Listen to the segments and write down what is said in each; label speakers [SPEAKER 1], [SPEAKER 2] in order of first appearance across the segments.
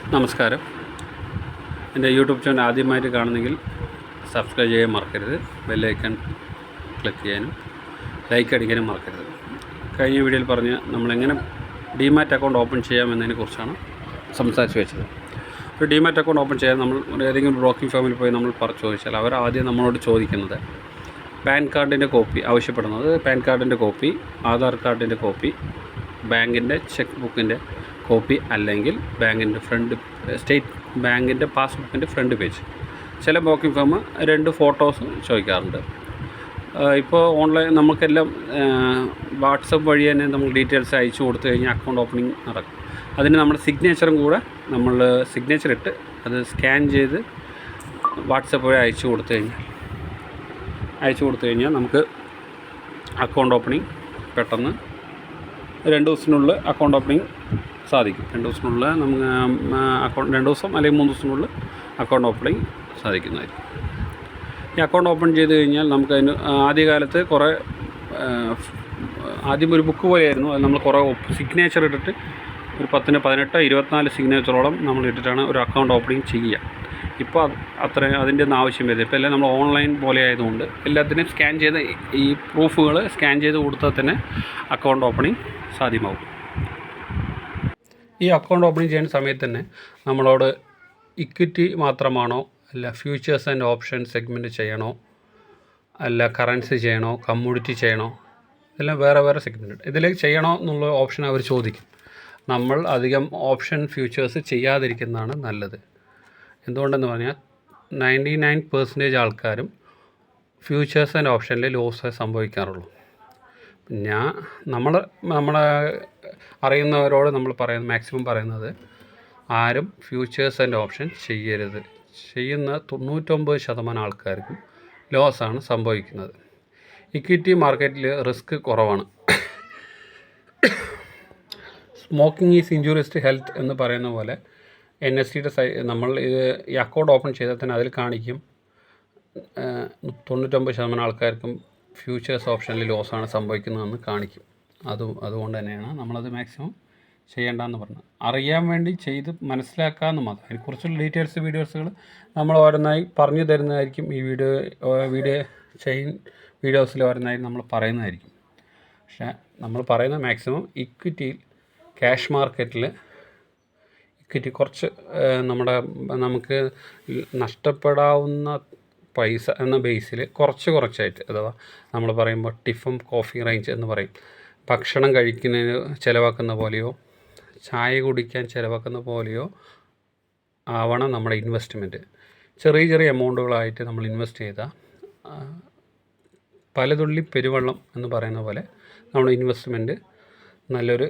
[SPEAKER 1] നമസ്കാരം. എൻ്റെ YouTube channel ആദ്യമായിട്ട് കാണുന്നെങ്കിൽ സബ്സ്ക്രൈബ് ചെയ്യാൻ മറക്കരുത്. ബെല്ലൈക്കൺ ക്ലിക്ക് ചെയ്യാനും ലൈക്ക് അടിക്കാനും മറക്കരുത്. കഴിഞ്ഞ വീഡിയോയിൽ പറഞ്ഞ് നമ്മളെങ്ങനെ ഡിമാറ്റ് അക്കൗണ്ട് ഓപ്പൺ ചെയ്യാമെന്നതിനെ കുറിച്ചാണ് സംസാരിച്ച് വെച്ചത്. ഒരു ഡിമാറ്റ് അക്കൗണ്ട് ഓപ്പൺ ചെയ്യാൻ നമ്മൾ ഏതെങ്കിലും ബ്രോക്കിംഗ് ഫേമിൽ പോയി നമ്മൾ ചോദിച്ചാൽ അവർ ആദ്യം നമ്മളോട് ചോദിക്കുന്നത് പാൻ കാർഡിൻ്റെ കോപ്പി ആവശ്യപ്പെടുന്നത്. പാൻ കാർഡിൻ്റെ കോപ്പി, ആധാർ കാർഡിൻ്റെ കോപ്പി, ബാങ്കിൻ്റെ ചെക്ക് ബുക്കിൻ്റെ കോപ്പി, അല്ലെങ്കിൽ സ്റ്റേറ്റ് ബാങ്കിൻ്റെ പാസ്ബുക്കിൻ്റെ ഫ്രണ്ട് പേജ്. ചില ബ്രോക്കിംഗ് ഫേം 2 ഫോട്ടോസ് ചോദിക്കാറുണ്ട്. ഇപ്പോൾ ഓൺലൈൻ നമുക്കെല്ലാം വാട്സപ്പ് വഴി തന്നെ നമ്മൾ ഡീറ്റെയിൽസ് അയച്ചു കൊടുത്തു കഴിഞ്ഞാൽ അക്കൗണ്ട് ഓപ്പണിംഗ് നടക്കും. അതിന് നമ്മുടെ സിഗ്നേച്ചറും കൂടെ നമ്മൾ സിഗ്നേച്ചർ ഇട്ട് അത് സ്കാൻ ചെയ്ത് വാട്സപ്പ് വഴി അയച്ചു കൊടുത്തു കഴിഞ്ഞാൽ നമുക്ക് അക്കൗണ്ട് ഓപ്പണിംഗ് പെട്ടെന്ന് 2 ദിവസത്തിനുള്ളിൽ അക്കൗണ്ട് ഓപ്പണിംഗ് സാധിക്കും. 2 ദിവസത്തിനുള്ളിൽ നമുക്ക് 2 ദിവസം അല്ലെങ്കിൽ 3 ദിവസത്തിനുള്ളിൽ അക്കൗണ്ട് ഓപ്പണിംഗ് സാധിക്കുന്നതായിരിക്കും. ഈ അക്കൗണ്ട് ഓപ്പൺ ചെയ്ത് കഴിഞ്ഞാൽ നമുക്കതിന് ആദ്യകാലത്ത് ആദ്യം ഒരു ബുക്ക് പോലെയായിരുന്നു. അത് നമ്മൾ കുറേ സിഗ്നേച്ചർ ഇട്ടിട്ട് ഒരു 10, 18, 24 സിഗ്നേച്ചറോളം നമ്മൾ ഇട്ടിട്ടാണ് ഒരു അക്കൗണ്ട് ഓപ്പണിംഗ് ചെയ്യുക. ഇപ്പോൾ അതിൻ്റെ ഒന്നും ആവശ്യം വരില്ല. ഇപ്പോൾ എല്ലാം നമ്മൾ ഓൺലൈൻ പോലെ ആയതുകൊണ്ട് എല്ലാത്തിനും സ്കാൻ ചെയ്ത് ഈ പ്രൂഫുകൾ സ്കാൻ ചെയ്ത് കൊടുത്താൽ തന്നെ അക്കൗണ്ട് ഓപ്പണിംഗ് സാധ്യമാകും. ഈ അക്കൗണ്ട് ഓപ്പണിംഗ് ചെയ്യുന്ന സമയത്ത് തന്നെ നമ്മളോട് ഇക്വിറ്റി മാത്രമാണോ, അല്ല ഫ്യൂച്ചേഴ്സ് ആൻഡ് ഓപ്ഷൻ സെഗ്മെൻറ്റ് ചെയ്യണോ, അല്ല കറൻസി ചെയ്യണോ, കമ്മോഡിറ്റി ചെയ്യണോ, ഇതെല്ലാം വേറെ വേറെ സെഗ്മെൻറ്റ്. ഇതിലേക്ക് ചെയ്യണോ എന്നുള്ള ഓപ്ഷൻ അവർ ചോദിക്കും. നമ്മൾ അധികം ഓപ്ഷൻ ഫ്യൂച്ചേഴ്സ് ചെയ്യാതിരിക്കുന്നതാണ് നല്ലത്. എന്തുകൊണ്ടെന്ന് പറഞ്ഞാൽ 99% ആൾക്കാരും ഫ്യൂച്ചേഴ്സ് ആൻഡ് ഓപ്ഷനിൽ ലോസ് സംഭവിക്കാറുള്ളൂ. നമ്മളെ അറിയുന്നവരോട് നമ്മൾ മാക്സിമം പറയുന്നത് ആരും ഫ്യൂച്ചേഴ്സ് ആൻഡ് ഓപ്ഷൻ ചെയ്യരുത്. ചെയ്യുന്ന 99% ആൾക്കാർക്കും ലോസാണ് സംഭവിക്കുന്നത്. ഇക്വിറ്റി മാർക്കറ്റിൽ റിസ്ക് കുറവാണ്. Smoking is injurious to health എന്ന് പറയുന്ന പോലെ NSEയുടെ നമ്മൾ ഈ അക്കൗണ്ട് ഓപ്പൺ ചെയ്താൽ തന്നെ അതിൽ കാണിക്കും 99% ആൾക്കാർക്കും ഫ്യൂച്ചേഴ്സ് ഓപ്ഷനിൽ ലോസാണ് സംഭവിക്കുന്നതെന്ന് കാണിക്കും. അതുകൊണ്ട് തന്നെയാണ് നമ്മളത് മാക്സിമം ചെയ്യേണ്ടതെന്ന് പറഞ്ഞത്. അറിയാൻ വേണ്ടി ചെയ്ത് മനസ്സിലാക്കാമെന്ന് മാത്രം. അതിനെക്കുറിച്ചുള്ള വീഡിയോസുകൾ നമ്മൾ ഓരോന്നായി പറഞ്ഞു തരുന്നതായിരിക്കും. ഈ വീഡിയോസിൽ ഓരോന്നായി നമ്മൾ പറയുന്നതായിരിക്കും. പക്ഷേ നമ്മൾ പറയുന്ന മാക്സിമം ഇക്വിറ്റിയിൽ, ക്യാഷ് മാർക്കറ്റിൽ ഇക്വിറ്റി കുറച്ച് നമുക്ക് നഷ്ടപ്പെടാവുന്ന പൈസ എന്ന ബേസിൽ കുറച്ചായിട്ട്, അഥവാ നമ്മൾ പറയുമ്പോൾ ടിഫും കോഫി റേഞ്ച് എന്ന് പറയും. ഭക്ഷണം കഴിക്കുന്നതിന് ചിലവാക്കുന്ന പോലെയോ ചായ കുടിക്കാൻ ചിലവാക്കുന്ന പോലെയോ ആവണം നമ്മുടെ ഇൻവെസ്റ്റ്മെൻറ്റ്. ചെറിയ എമൗണ്ടുകളായിട്ട് നമ്മൾ ഇൻവെസ്റ്റ് ചെയ്താൽ പലതുള്ളി പെരുവെള്ളം എന്ന് പറയുന്ന പോലെ നമ്മുടെ ഇൻവെസ്റ്റ്മെൻറ്റ് നല്ലൊരു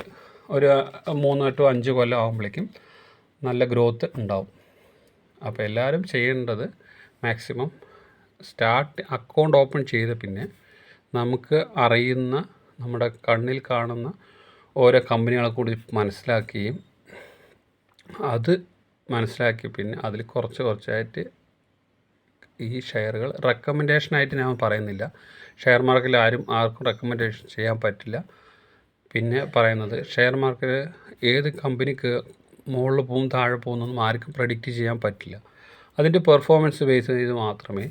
[SPEAKER 1] 3 to 5 കൊല്ലം ആകുമ്പോഴേക്കും നല്ല ഗ്രോത്ത് ഉണ്ടാവും. അപ്പോൾ എല്ലാവരും ചെയ്യേണ്ടത് മാക്സിമം അക്കൗണ്ട് ഓപ്പൺ ചെയ്ത പിന്നെ നമുക്ക് അറിയുന്ന, നമ്മുടെ കണ്ണിൽ കാണുന്ന ഓരോ കമ്പനികളെ കൂടി മനസ്സിലാക്കുകയും അത് മനസ്സിലാക്കി പിന്നെ അതിൽ കുറച്ചായിട്ട് ഈ ഷെയറുകൾ റെക്കമെൻഡേഷനായിട്ട് ഞാൻ പറയുന്നില്ല. ഷെയർ മാർക്കറ്റിൽ ആർക്കും റെക്കമെൻഡേഷൻ ചെയ്യാൻ പറ്റില്ല. പിന്നെ പറയുന്നത് ഷെയർ മാർക്കറ്റ് ഏത് കമ്പനിക്ക് മുകളിൽ പോകും താഴെ പോകുന്നൊന്നും ആർക്കും പ്രെഡിക്റ്റ് ചെയ്യാൻ പറ്റില്ല. അതിൻ്റെ പെർഫോമൻസ് ബേസ് ചെയ്ത് മാത്രമേ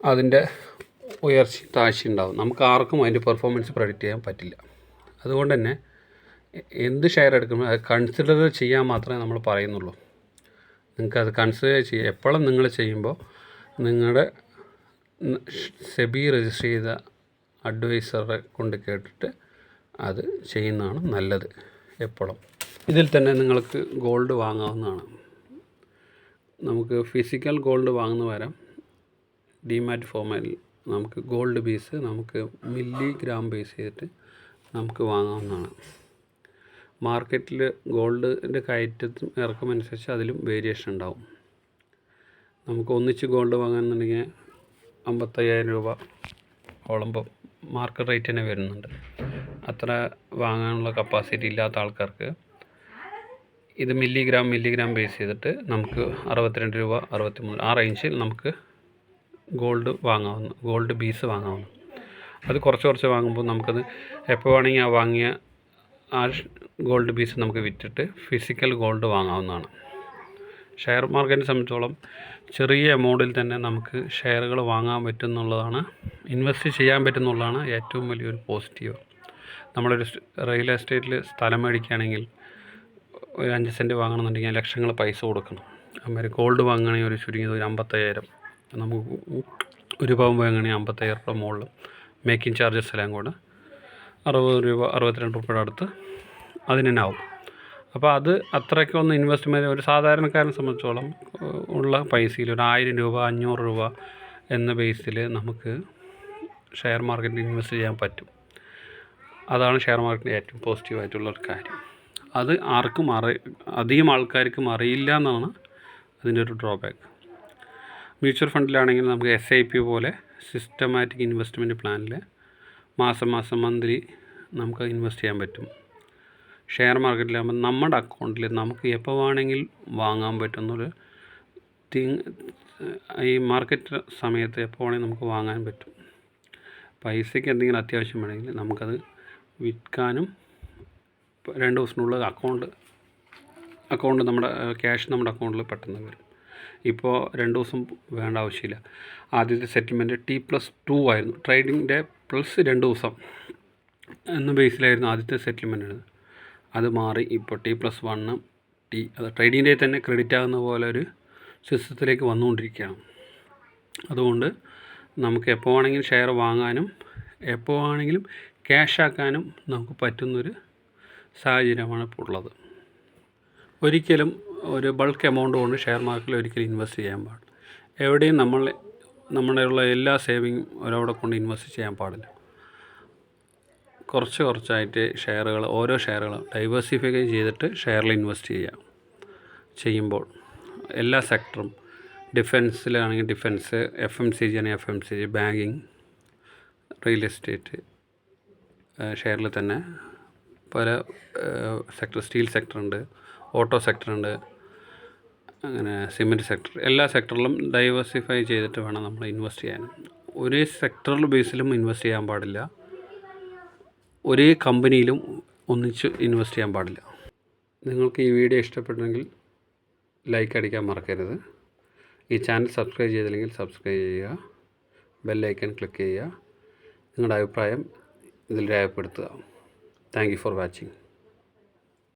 [SPEAKER 1] അതിൻ്റെ ഉയർച്ച താഴ്ച ഉണ്ടാവും. നമുക്ക് ആർക്കും അതിൻ്റെ പെർഫോമൻസ് പ്രെഡിക്റ്റ് ചെയ്യാൻ പറ്റില്ല. അതുകൊണ്ട് തന്നെ എന്ത് ഷെയർ എടുക്കുമ്പോൾ അത് കൺസിഡർ ചെയ്യാൻ മാത്രമേ നമ്മൾ പറയുന്നുള്ളൂ. നിങ്ങൾക്കത് കൺസിഡർ ചെയ്യുക. എപ്പോഴും നിങ്ങൾ ചെയ്യുമ്പോൾ നിങ്ങളുടെ സെബി രജിസ്റ്റർ ചെയ്ത അഡ്വൈസറെ കൊണ്ട് കേട്ടിട്ട് അത് ചെയ്യുന്നതാണ് നല്ലത്. എപ്പോഴും ഇതിൽ തന്നെ നിങ്ങൾക്ക് ഗോൾഡ് വാങ്ങാവുന്നതാണ്. നമുക്ക് ഫിസിക്കൽ ഗോൾഡ് വാങ്ങുന്ന പകരം ഡിമാറ്റ് ഫോമിൽ നമുക്ക് ഗോൾഡ് പീസ് നമുക്ക് മില്ലിഗ്രാം ബേസ് ചെയ്തിട്ട് നമുക്ക് വാങ്ങാവുന്നതാണ്. മാർക്കറ്റിൽ ഗോൾഡിൻ്റെ കയറ്റത്തും ഇറക്കം അനുസരിച്ച് അതിലും വേരിയേഷൻ ഉണ്ടാവും. നമുക്ക് ഒന്നിച്ച് ഗോൾഡ് വാങ്ങാമെന്നുണ്ടെങ്കിൽ 55,000 രൂപ ഓളം മാർക്കറ്റ് റേറ്റ് തന്നെ വരുന്നുണ്ട്. അത്ര വാങ്ങാനുള്ള കപ്പാസിറ്റി ഇല്ലാത്ത ആൾക്കാർക്ക് ഇത് മില്ലിഗ്രാം ബേസ് ചെയ്തിട്ട് നമുക്ക് 62 രൂപ, 63 ആ റേഞ്ചിൽ നമുക്ക് ഗോൾഡ് പീസ് വാങ്ങാവുന്നു. അത് കുറച്ച് വാങ്ങുമ്പോൾ നമുക്കത് എപ്പോൾ വേണമെങ്കിൽ ആ വാങ്ങിയ ആ ഗോൾഡ് പീസ് നമുക്ക് വിറ്റിട്ട് ഫിസിക്കൽ ഗോൾഡ് വാങ്ങാവുന്നതാണ്. ഷെയർ മാർക്കറ്റിനെ സംബന്ധിച്ചോളം ചെറിയ എമൗണ്ടിൽ തന്നെ നമുക്ക് ഷെയറുകൾ വാങ്ങാൻ പറ്റുമെന്നുള്ളതാണ്, ഇൻവെസ്റ്റ് ചെയ്യാൻ പറ്റുമെന്നുള്ളതാണ് ഏറ്റവും വലിയൊരു പോസിറ്റീവ്. നമ്മളൊരു റിയൽ എസ്റ്റേറ്റിൽ സ്ഥലം മേടിക്കുകയാണെങ്കിൽ ഒരു 5 സെൻറ്റ് വാങ്ങണമെന്നുണ്ടെങ്കിൽ ലക്ഷങ്ങൾ പൈസ കൊടുക്കണം. അതുമാതിരി ഗോൾഡ് വാങ്ങുകയാണെങ്കിൽ ഒരു ചുരുങ്ങിയത് ഒരു 55,000, നമുക്ക് ഒരു പവൻ വാങ്ങുകയാണെങ്കിൽ 55,000 രൂപ മുകളിൽ മേക്കിംഗ് ചാർജസ് എല്ലാം കൂടെ 60 രൂപ 62 രൂപയുടെ അടുത്ത് അതിനാവും. അപ്പോൾ അത് അത്രയ്ക്കൊന്നും ഇൻവെസ്റ്റ്മെൻറ്റ് ഒരു സാധാരണക്കാരനെ സംബന്ധിച്ചോളം ഉള്ള പൈസയിൽ ഒരു 1000 രൂപ 500 രൂപ എന്ന ബേസിൽ നമുക്ക് ഷെയർ മാർക്കറ്റിൽ ഇൻവെസ്റ്റ് ചെയ്യാൻ പറ്റും. അതാണ് ഷെയർ മാർക്കറ്റിൻ്റെ ഏറ്റവും പോസിറ്റീവായിട്ടുള്ളൊരു കാര്യം. അത് അധികം ആൾക്കാർക്കും അറിയില്ല എന്നാണ് അതിൻ്റെ ഒരു ഡ്രോബാക്ക്. മ്യൂച്വൽ ഫണ്ടിലാണെങ്കിൽ നമുക്ക് SIP പോലെ സിസ്റ്റമാറ്റിക് ഇൻവെസ്റ്റ്മെൻറ്റ് പ്ലാനിൽ മാസം മന്ത്ലി നമുക്ക് ഇൻവെസ്റ്റ് ചെയ്യാൻ പറ്റും. ഷെയർ മാർക്കറ്റിലാകുമ്പോൾ നമ്മുടെ അക്കൗണ്ടിൽ നമുക്ക് എപ്പോൾ വേണമെങ്കിൽ വാങ്ങാൻ പറ്റുന്നൊരു ഈ മാർക്കറ്റ് സമയത്ത് എപ്പോൾ വേണമെങ്കിൽ നമുക്ക് വാങ്ങാൻ പറ്റും. പൈസയ്ക്ക് എന്തെങ്കിലും അത്യാവശ്യം വേണമെങ്കിൽ നമുക്കത് വിൽക്കാനും 2 ദിവസത്തിനുള്ളിൽ അക്കൗണ്ട് നമ്മുടെ ക്യാഷ് നമ്മുടെ അക്കൗണ്ടിൽ പെട്ടെന്ന് വരും. ഇപ്പോൾ 2 ദിവസം വേണ്ട ആവശ്യമില്ല. ആദ്യത്തെ സെറ്റിൽമെൻറ്റ് T+2 ആയിരുന്നു. ട്രേഡിങ്ങിൻ്റെ പ്ലസ് 2 ദിവസം എന്ന ബേസിലായിരുന്നു ആദ്യത്തെ സെറ്റിൽമെൻറ്റ്. അത് മാറി ഇപ്പോൾ T+1 അത് ട്രേഡിങ്ങിൻ്റെ തന്നെ ക്രെഡിറ്റ് ആകുന്ന പോലെ ഒരു സിസ്റ്റത്തിലേക്ക് വന്നുകൊണ്ടിരിക്കുകയാണ്. അതുകൊണ്ട് നമുക്ക് എപ്പോൾ വേണമെങ്കിലും ഷെയർ വാങ്ങാനും എപ്പോൾ വേണമെങ്കിലും ക്യാഷ് ആക്കാനും നമുക്ക് പറ്റുന്നൊരു സാഹചര്യമാണ് ഇപ്പോൾ ഉള്ളത്. ഒരിക്കലും ഒരു ബൾക്ക് എമൗണ്ട് കൊണ്ട് ഷെയർ മാർക്കറ്റിൽ ഒരിക്കലും ഇൻവെസ്റ്റ് ചെയ്യാൻ പാടില്ല. എവിടെയും നമ്മുടെ ഉള്ള എല്ലാ സേവിങ്ങും ഒരവിടെ കൊണ്ട് ഇൻവെസ്റ്റ് ചെയ്യാൻ പാടില്ല. കുറച്ചായിട്ട് ഓരോ ഷെയറുകളും ഡൈവേഴ്സിഫൈ ചെയ്തിട്ട് ഷെയറിൽ ഇൻവെസ്റ്റ് ചെയ്യുമ്പോൾ എല്ലാ സെക്ടറും, ഡിഫൻസിലാണെങ്കിൽ ഡിഫൻസ്, FMCG ആണെങ്കിൽ FMCG, ബാങ്കിങ്, റിയൽ എസ്റ്റേറ്റ്, ഷെയറിൽ തന്നെ പല സെക്ടർ, സ്റ്റീൽ സെക്ടറുണ്ട്, ഓട്ടോ സെക്ടറുണ്ട്, അങ്ങനെ സിമെൻറ്റ് സെക്ടർ, എല്ലാ സെക്ടറിലും ഡൈവേഴ്സിഫൈ ചെയ്തിട്ട് വേണം നമ്മൾ ഇൻവെസ്റ്റ് ചെയ്യാൻ. ഒരേ സെക്ടറൽ ബേസിലും ഇൻവെസ്റ്റ് ചെയ്യാൻ പാടില്ല. ഒരേ കമ്പനിയിലും ഒന്നിച്ച് ഇൻവെസ്റ്റ് ചെയ്യാൻ പാടില്ല. നിങ്ങൾക്ക് ഈ വീഡിയോ ഇഷ്ടപ്പെട്ടെങ്കിൽ ലൈക്ക് അടിക്കാൻ മറക്കരുത്. ഈ ചാനൽ സബ്സ്ക്രൈബ് ചെയ്തില്ലെങ്കിൽ സബ്സ്ക്രൈബ് ചെയ്യുക, ബെല്ലൈക്കൺ ക്ലിക്ക് ചെയ്യുക. നിങ്ങളുടെ അഭിപ്രായം ഇതിൽ രേഖപ്പെടുത്തുക. Thank you for watching.